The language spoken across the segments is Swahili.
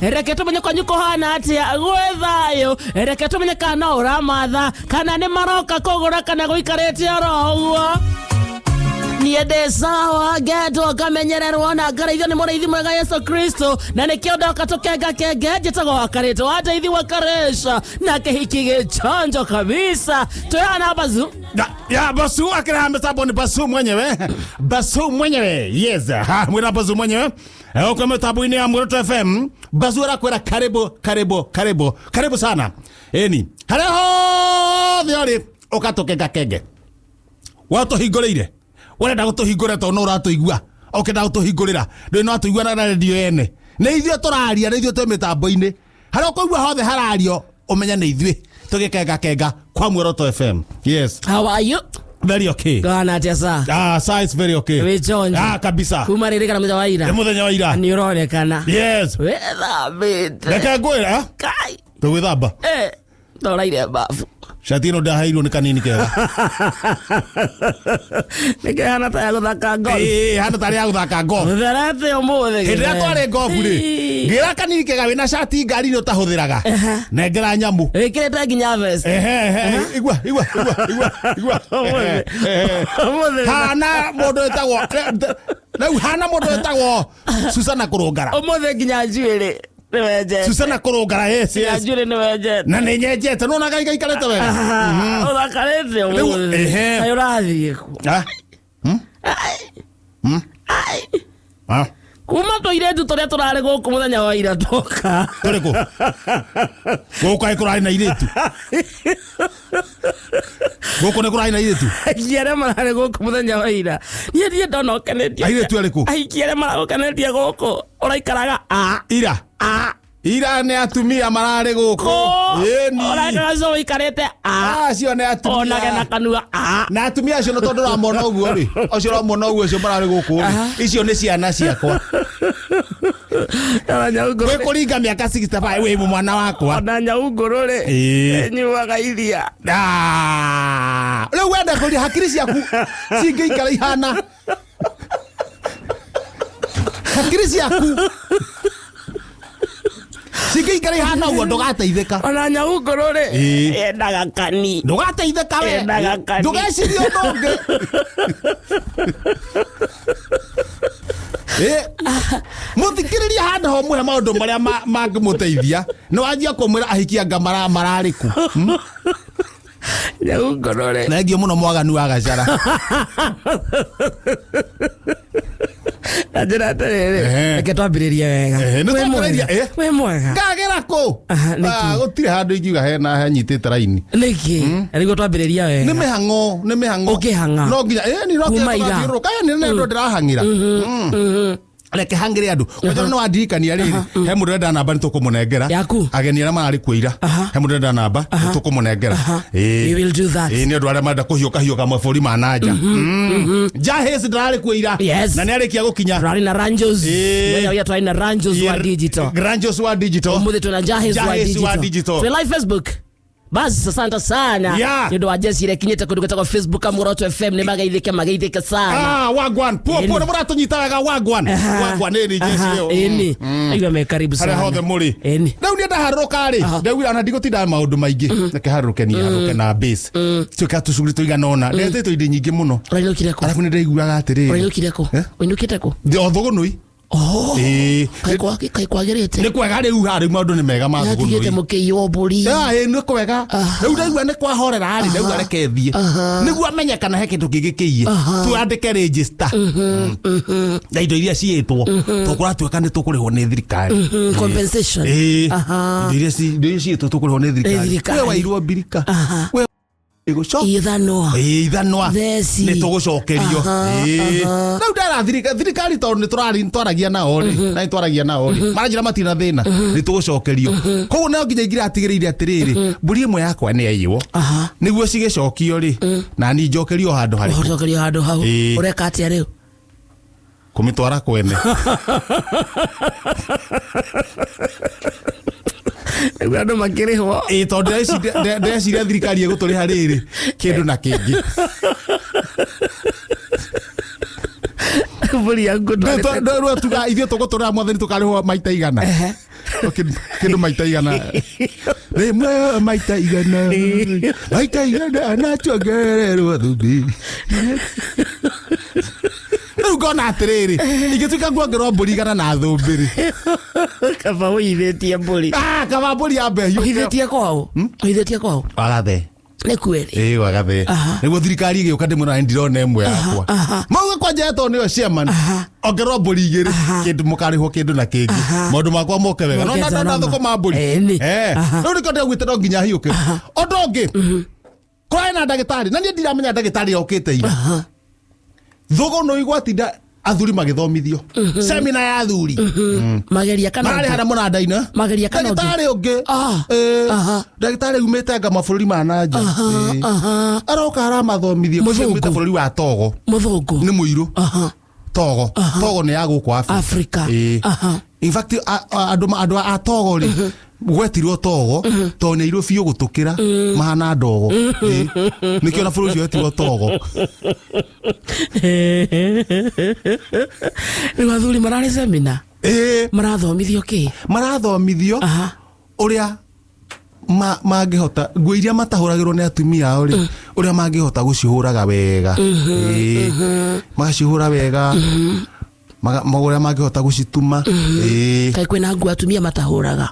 Reke tumenye kwanyu kuhana atia gwethayo reke tumenye kana uramatha kana ni maroka kugura kana guikarite oroguo niende sawa geto kamenyererwo na ngaraithio ni muriithi mwega Yesu Kristo na nikio ndoka tukenga kenge njitagwo akarito ateithi wa karesha na kihiki gichonjo kabisa tuyana bazu ya basu akirahame saboni basu mwenyewe yes mwina basu mwenyewe uko metabuini ya Moroto FM basu arakwera karibu sana eni haleho thiori ukatukenga kenge wato higoreire wenda gutuhingura to no uratuigua okenda gutuhingurira ndu no atuigua na radio ene ne ithio turaria ne ithio twe mitambo-ini haria ukoigua hothe harario umenya ne ithwi tugikenga kwa Moroto FM. Yes, how are you? Very okay. Gana atia sa sa is very okay. Wichonje kabisa kuma riri kana muthenya wa ira muthenya wa ira ni uronekana. Yes, wetha bit reke ngwira kai tugithamba toraire bafu Shatino ndahairwo ni kanini kega nike hana ta guthaka golf hana ta ya guthaka golf therete umuthi hindira tware golf ri ngira kanini kega wina shati ngari ni utahuthiraga nengera nyamu ikirete nginya vest igwa hana mundu etagwo rĩu hana mundu etagwo Susana Kurungara umuthi nginya njuĩrĩ Susana Kurungara yes njuĩrĩ nĩ wenjete na nĩ nyenjete no naga ikarete wega uthakarĩte umuthi na ũrathiĩ ku kuma tũirĩtu tũrĩa tũrarĩ gũkũ mũthenya wa ira toka tũrĩkũ gũkũ kũrarĩ na irĩtu gũkũ nĩ kũrarĩ na irĩtu aikia arĩa mararĩ gũkũ mũthenya wa ira niĩ ndona ũkenetie airĩtu arĩkũ aikia arĩa maragũkenetie gũkũ ũraikaraga ira nĩ atumia mararĩ gũkũ ũraikaraga so ũikarĩte acio nĩ atumia onage na kanua na atumia acio no tondũ ũramona ũguo rĩ acio ũramona ũguo acio mararĩ gũkũ rĩ icio nĩ ciana ciakwa we kũringa mĩaka 65 wĩ mwana wakwa ona nyaungũrũ rĩ nyuaga iria rĩu wenda kũria hakiri ciaku cingĩikara ihana hakiri ciaku cingĩikara ihana ũguo ndũgateithĩka ona nyaungũrũ rĩ endaga kani ndũgateithĩka we ndũgecirie ũndũ ũngĩ muthikiriria handa ho muhe maundu maria mangĩmũteithia nĩ wanjia kũmwĩra ahikia anga mararĩ ku nyaungũrũ rĩ na ngio mũno mwaganu wa gacara njĩra atĩrĩrĩ reke twambĩrĩrie wega we mwega ngagĩra kũ gũtirĩ handũ ingiuga hena hanyitĩte raini nĩkĩ nĩguo twambĩrĩria wega nĩ mĩhang'o ũkĩhang'a no nginya kuma ira nĩ nendo ndĩrahang'ĩra reke hangire andu kwetana no andirikania riri he mundu renda namba ni tukumunengera ageni ara marari kuira he mundu renda namba tukumunengera we will do that ni andu ara manda kuhiuka maburi mananja Jahes ndarari kuira na ni arikia gukinya rari na Ranjos wewe twari na Ranjos wa digital umuthi tuna Jahes wa digital we live Facebook basi asante sana ndio wajesi kinyeta kutoka kwa Facebook Moroto FM ni magaithike sana wagwan po na murato nyitaga wagwan ni jesi leo aiwa me karibu sana hothe muri na unienda haruka ri ndawira na ndigutinda maundu maingi nake haruke na base tuka tucuguri tuiganona ndete to indi nyingi muno alafu ni ndaiguaga atiriri wainukite ko thogũnũi kai kwagirite ni kwega riu hari maundu ni mega ma thugunu tigite mukiyo mburi ni kwega riu ndaigua ni kwahorera ri ndaigua reke thie niguo amenye kana he kindu kingikiie tuandike register na indo iria ciitwo tukuratuika ni tukurihwo ni thirikari compensation indo iria ciitwo tukurihwo ni thirikari we wairwo mbirika ithanwa ni tugucokerio riu ndara thirikari tondu ni twaragia nao na twaragia nao maranjira matina thina ni tugucokerio koguo no nginya ingira atigiriire atiriri mburi imwe yakwa ni aiywo niguo cigicokio ri na ni njokerio handu hau ureka atia riu kumitwara kwene andu makirihwo tondu ndeciria thirikari iguturiha riri kindu na kingi mburi yangu ndo tuga ithio tugutura mwathani tukarihwo maita igana Kindu maita igana. Rimwe maita igana. Maita igana anatuongererwo thumbi. Riu ngona atiriri. Ingituika nguongerwo mburi igana na thumbi ri. Kaba uithetie mburi. Kaba mburi ya mbehiu. Uithetie kwao. Uithetie kwao. Agathe. Nĩ kweli. Wagathe. Nĩguo thirikari ĩgĩũka ndĩmwĩra ndirona ĩmwe yakwa. Mauga kwanja to nĩyo chairman. Ongerwo mbũri igĩrĩ kĩndũ mũkarĩhwo kĩndũ na kĩngĩ. Maũndũ makwa moke wega. No thũkũma mbũri. Rĩu nĩkĩo ndĩgwĩte no nginya hiũke. Ũndũ ũngĩ. Kũrarĩ na ndagĩtarĩ. Na niĩ ndiramenya ndagĩtarĩ okĩte ira. Thũgũnũ igwatinda athuri magithomithio. Semina ya athuri. Mageria kana. Marĩ hana mũnanda-inĩ. Mageria kana. Ndagĩtarĩ ũngĩ. Ndagĩtarĩ umĩte anga mabũrũri ma nanja. Aroka aramathomithio umĩte bũrũri wa Togo. Mũthũngũ. Nĩ mũirũ. Togo. Togo nĩ ya gũkũ Africa. In fact andũ a Togo rĩ gwetirwo Togo to nĩ irũ biũ gũtũkĩra mahana ndogo. Nĩkĩo na bũrũri ũcio wetirwo Togo. Rĩu athuri mararĩ semina. Marathomithio kĩ? Marathomithio ũrĩa mangĩhota nguo iria matahũragĩrwo nĩ atumia ao rĩ ũrĩa mangĩhota gũcihũraga wega. Magacihũra wega. Ũrĩa mangĩhota gũcituma. Kaĩ kwĩna nguo atumia matahũraga.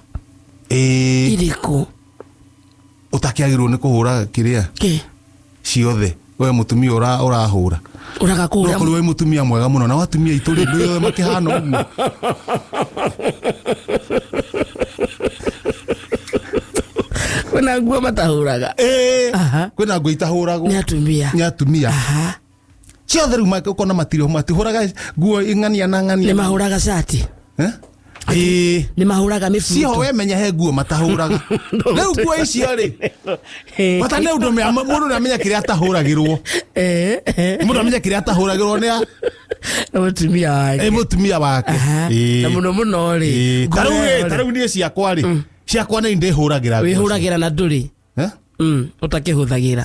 Irĩkũ? Ũtakĩagĩrĩrwo nĩ kũhũra kĩrĩa? Kĩ? Ciothe. We mũtumia ũrahũra. Ũraga kũhũra. Kũrĩ we mũtumia mwega mũno na atumia itũ rĩ ndũĩ makĩhana ũguo. Kwĩna nguo matahũraga. Kwĩna nguo itahũragwo. Nĩ atumia. Nĩ atumia. Ciothe rĩu ũkona matihũraga nguo ing'ania na ng'ania. Nĩ mahũraga cati. Nĩ mahũraga mĩbuto. Ciho we menya he nguo matahũraga. Rĩu nguo icio rĩ. Bata nĩ ũndũ mũndũ nĩ amenya kĩrĩa atahũragĩrwo. Mũndũ amenya kĩrĩa atahũragĩrwo nĩ mũtumia wake. Mũtumia wake. Na mũno mũno rĩ. Tarĩu niĩ ciakwa rĩ. Ciakwa nĩ ndĩhũragĩra. Wĩhũragĩra na ndũrĩ. Utakĩhũthagĩra.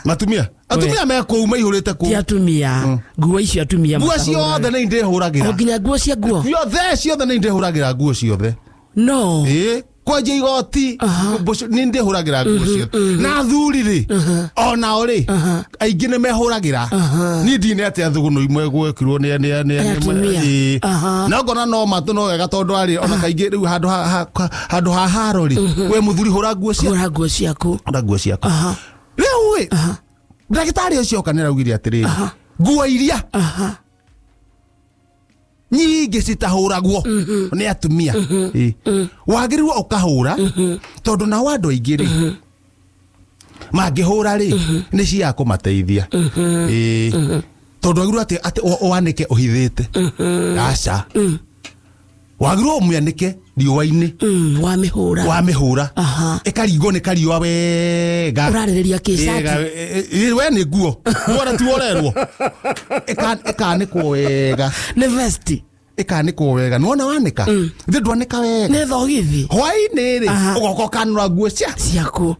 Atumia me kũu maihũrĩte kũu. Ti atumia. Nguo icio atumia nguo ciothe nĩ ndĩhũragĩra. Nginya nguo cia nguo. Ciothe nĩ ndĩhũragĩra nguo ciothe. No. Kwenja igoti nĩ ndĩhũragĩra nguo ciothe. Na athuri rĩ onao rĩ aingĩ nĩ mehũragĩra. Niĩ ndinĩ atĩ athũgũnũ imwe gwekirwo nĩ no ngona no matũ no wega tondũ arĩ ona kaingĩ rĩu handũ ha haro rĩ we mũthuri hũra nguo ciaku. Hũra nguo ciaku. Hũra nguo ciaku. Rĩu rĩ ndagĩtarĩ ũcio oka nĩaraugire atĩrĩrĩ nguo iria nyingĩ citahũragwo nĩ atumia wagĩrĩirwo ũkahũra tondũ nao andũ aingĩ rĩ mangĩhũra rĩ nĩ ciaga kũmateithia tondũ wagĩrĩirwo atĩ wanĩke ũhithĩte aca wagĩrĩirwo ũmĩanĩke riũa-inĩ wamĩhũra ĩkaringwo nĩ kariũa wega ũrarĩrĩria kĩcati we nĩ nguo wona ti worerwo ĩkanĩkwo wega nĩ vesti ĩkanĩkwo wega nĩwona wanĩka ithe ndwanĩka wega nĩ thogithi hwaĩ-inĩ rĩ ũgoka ũkanũra nguo ciaku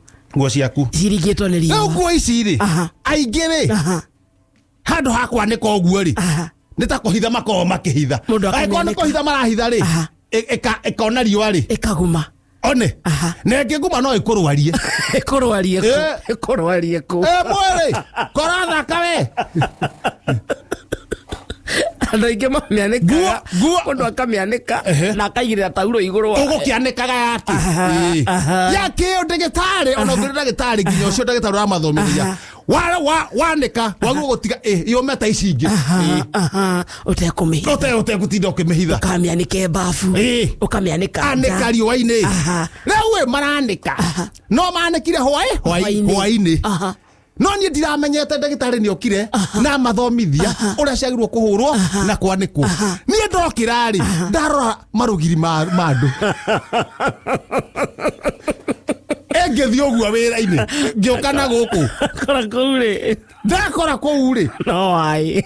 ciringĩtwo nĩ riũa rĩu nguo ici rĩ aingĩ rĩ handũ ha kwanĩka ũguo rĩ nĩ ta kũhitha makoragwo makĩhitha angĩkorwo nĩ kũhitha marahitha rĩ ĩkona riũa rĩ ĩkaguma one na ĩngĩguma no ĩkũrwarie ĩkũrwarie kũ mwĩrĩ korathaka we andũ aingĩ mamĩanĩkaga mũndũ akamĩanĩka na akaigĩrĩra tauro igũrũ ũgũkĩanĩkaga yakĩ ndagĩtarĩ ona ũngĩrĩ ndagĩtarĩ nginya ũcio ndagĩtarĩ ũramathomithia wanĩka wagĩrĩirwo gũtiga yũme ta ici ingĩ ũtegũtinda ũkĩmĩhitha ũkamĩanĩke mbabu ũkamĩanĩka anĩka riũa-inĩ rĩu maranĩka no manĩkire hwaĩ-inĩ no niĩ ndiramenyete ndagĩtarĩ nĩ okire na mathomithia ũrĩa ciagĩrĩirwo kũhũrwo na kwanĩkwo niĩ ndokĩra rĩ ndarora marũgiri ma andũ ngĩthiĩ ũguo wĩra-inĩ ngĩũka na gũkũ ndakora kũu rĩ no waĩ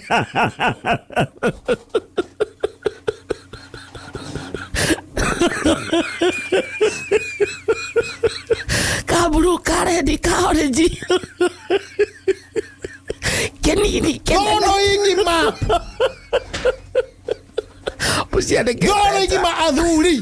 kaburu karendi ka orange kenini ngima athuri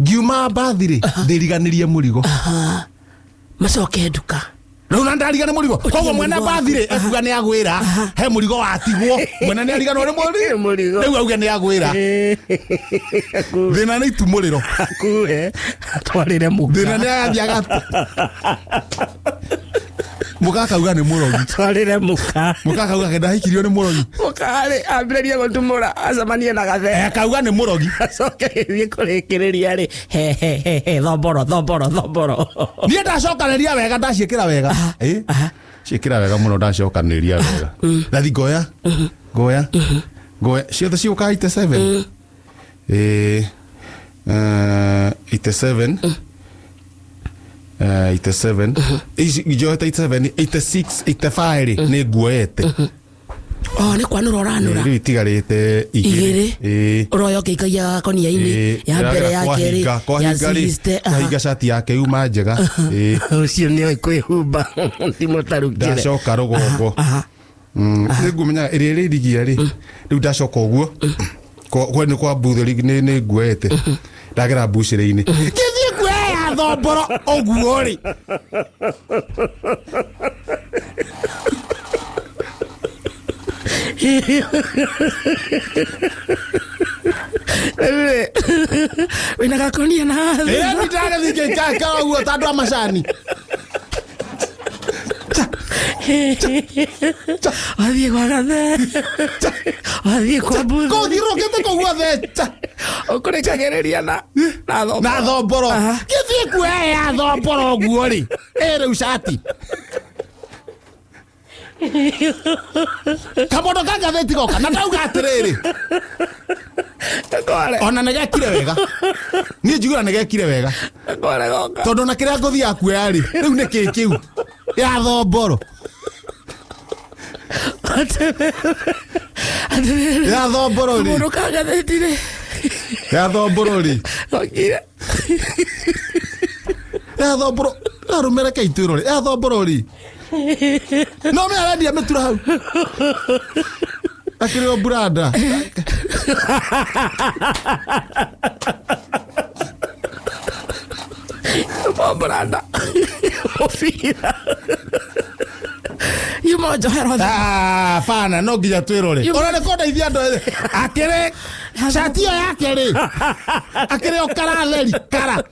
ngiuma bathire ndiriganirie murigo macoke nduka rĩu na ndarigana mũrigo koguo mwene bathire ekuga nĩ agwĩra he mũrigo watigwo mwene nĩ ariganwo nĩ mũrigo rĩu auge nĩ agwĩra thĩna nĩ itumũrĩro kuwe atwarĩre muka thĩna nĩ agathiĩ agate muka akauga nĩ mũrogi atwarĩre muka akauga ndahikirio nĩ mũrogi muka ambĩrĩrie gũtumũra acemanie na gathe akauga nĩ mũrogi acoke gĩthiĩ kũrĩkĩrĩria rĩ thomboro niĩ ndacokanĩria wega ndaciĩkĩra wega ciĩkĩra wega mũno ndacokanĩria wega ndathi ngoya ciothe ciũka 87 87 ijoete 87 86 85 nĩ nguoete nĩ kwanũra ũranũra rĩu itigarĩte igĩrĩ ũroya ũkĩikagia konia-inĩ ya mbere ya kerĩ ya ciste kahinga cati yake yuma njega ũcio nĩ kwĩhumba ti mũtarukĩre ndacoka rũgongo nĩ ngũmenya ĩrĩa ĩrĩ irigia rĩ rĩu ndacoka ũguo nĩ kwa mbuthũri nĩ nguoete ndagera mbucĩrĩ-inĩ gĩthiĩ kuoya thomboro ũguo rĩ wĩna gakonia na nĩ ndagathiĩ ngĩikara ũguo tandũ a macani wathiĩ kwa gathe wathiĩ kwa mbuthu kũthiũrũkĩte kũu guothe ũkũrĩkagĩrĩria na thomboro gĩthiĩ kuoya thomboro ũguo rĩ rĩu cati kamondo ka ngathĩti goka na ndauga atĩrĩrĩ ona nĩ gekire wega niĩ njiguaga nĩ gekire wega tondũ na kĩrĩa ngũthi ya kuoya rĩ rĩu nĩ kĩ kĩu ya thomboro ya thomboro rĩ kamondo ka ngathĩti rĩ ya thomboro rĩ ya thomboro arũmĩre keitũĩro rĩ ya thomboro rĩ no me arendia mĩtura hau akĩrĩ o buranda buranda mũbira yuma njohero bana no nginya twĩrore ona nĩ kũndeithia andũ ethĩ akĩrĩ cati ĩyo yake rĩ akĩrĩ o karatheri kara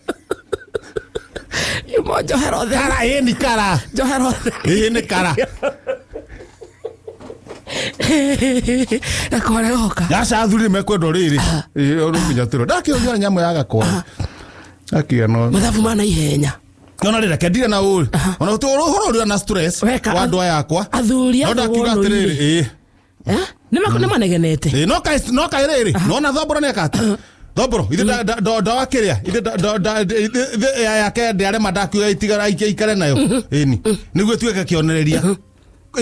yuma njohero kara ni kara njohero ni kara nakore goka yaca athuri mekwendo rĩrĩ ono nginya twĩrore ndakĩonia nyamũ ya gakwa akĩano mathabu mana ihenya ona rĩreke ndire na ũru ona ũhoro ũrĩa na stress wa andũ aya akwa athuri no ndakiuga atĩrĩrĩ nĩ manegenete no kaĩ rĩrĩ nona thomboro nĩ akata thomboro ithe ndawa kĩrĩa ithe yake ndĩarema ndakiuga ikare nayo ĩni nĩguo ĩtuĩke kĩonereria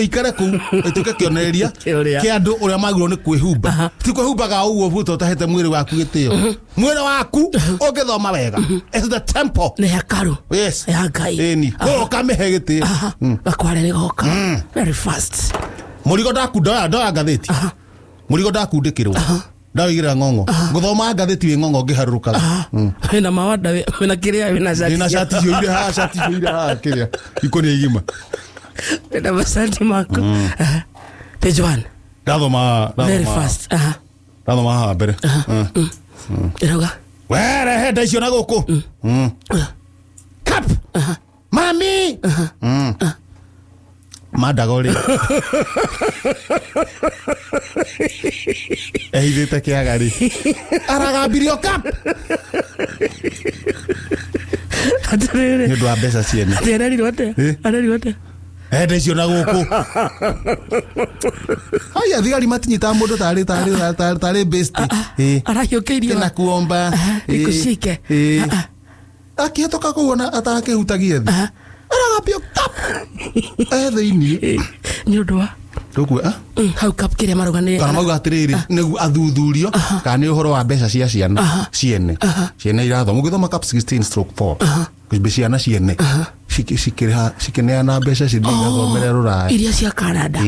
ikare kũu ĩtuĩke kĩonereria kĩa andũ ũrĩa magĩrĩirwo nĩ kwĩhumba ti kwĩhumbaga ũguo buto ũtahete mwĩrĩ waku gĩtĩo mwĩrĩ waku ũngĩthoma wega it's the temple nĩ hekaru yes ya Ngai ĩni kũrĩ ũkamĩhe gĩtĩo gakware nĩ goka very fast mũrigo ndaku ndoya ngathĩti mũrigo ndakundĩkĩrwo ndawĩgĩra ng'ong'o ngũthoma ngathĩti wĩ ng'ong'o ngĩharũrũkaga wĩna mawanda wĩna kĩrĩa wĩna cati cioire haha cati cioire haha kĩrĩa ikũnia igima wĩna macati maku page 1 ndathoma very fast ndathoma haha mbere ĩrauga were nda icio na gũkũ cap mami madagore ehithĩte kĩaga rĩ aragambirio cap nĩ ũndũ wa mbeca ciene nda icio na gũkũ haya thigari matinyitaga mũndũ tarĩ besti arahiũkĩirio na kuomba ikushike akĩhĩtũka kũu atakĩhutagia thĩ aragambio cap thĩinĩ nĩ ũndũ wa ũguo hau cap kĩrĩa maruganĩrĩire kana mauga atĩrĩrĩ nĩguo athuthurio kana nĩ ũhoro wa mbeca cia ciana ciene irathoma ũgĩthoma cap 16/4 ciana ciene cikĩneana mbeca cithigathomere rũraya iria cia Canada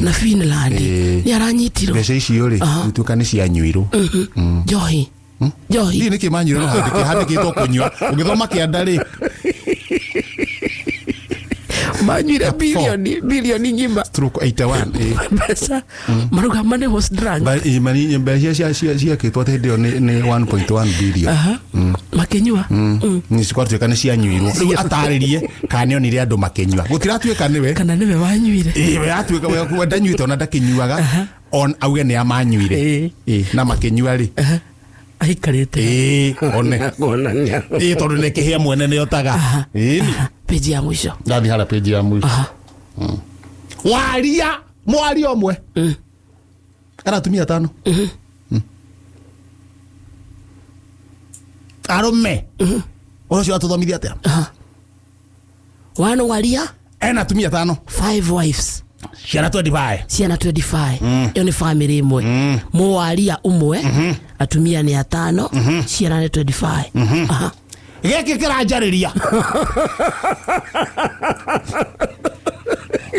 na Finland nĩ aranyitirwo mbeca icio rĩ ituĩka nĩ cianyuirwo njohi Njohi. Ni kimanyiro no handikitwo kunywa ugithoma kianda ri manyire bilioni ngima stroke 81 pesa maruga mane was drunk ba imani mbecia cia kitwa ndio ni 1.1 billion makenywa ni sikwatu kana cia nyuirwo riu ataririe kanio ni ri andu makenywa gutiratuika niwe kana niwe wanyuire we atuika we kwenda nyuite ona ndakinyuaga on auge ni amanyuire na makenywa ri aikarite one tondu ni kihia mwene ni otaga page ya mwisho ndathi hala page ya mwisho waria mwari omwe kana tumia 5 arume ucio atuthomithia atia wana waria ena tumia 5 wives ciana 25 iyo ni family imwe muwaria umwe atumia ni 5 ciana ni 25 geke kiranjariria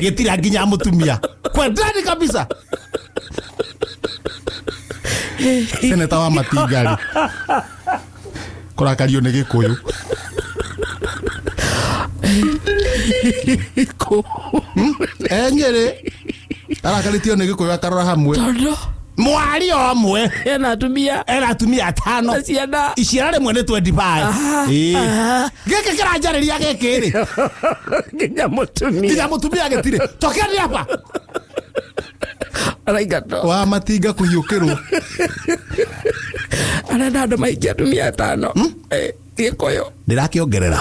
gitira nginya mutumia kwendani kabisa seneta wa Matigari kurakario ni Gikuyu Nyeri arakalitio ni Gikuyu akarora hamwe todo mwari omwe ena atumia 5 ciana iciara rimwe ni 25 geke kiranjariria gekiri nginya mutumia gitire tokeni hapa araigato wa Matinga kuhiukirwo arenda andu maingi atumia 5 Gikuyu ndirakiongerera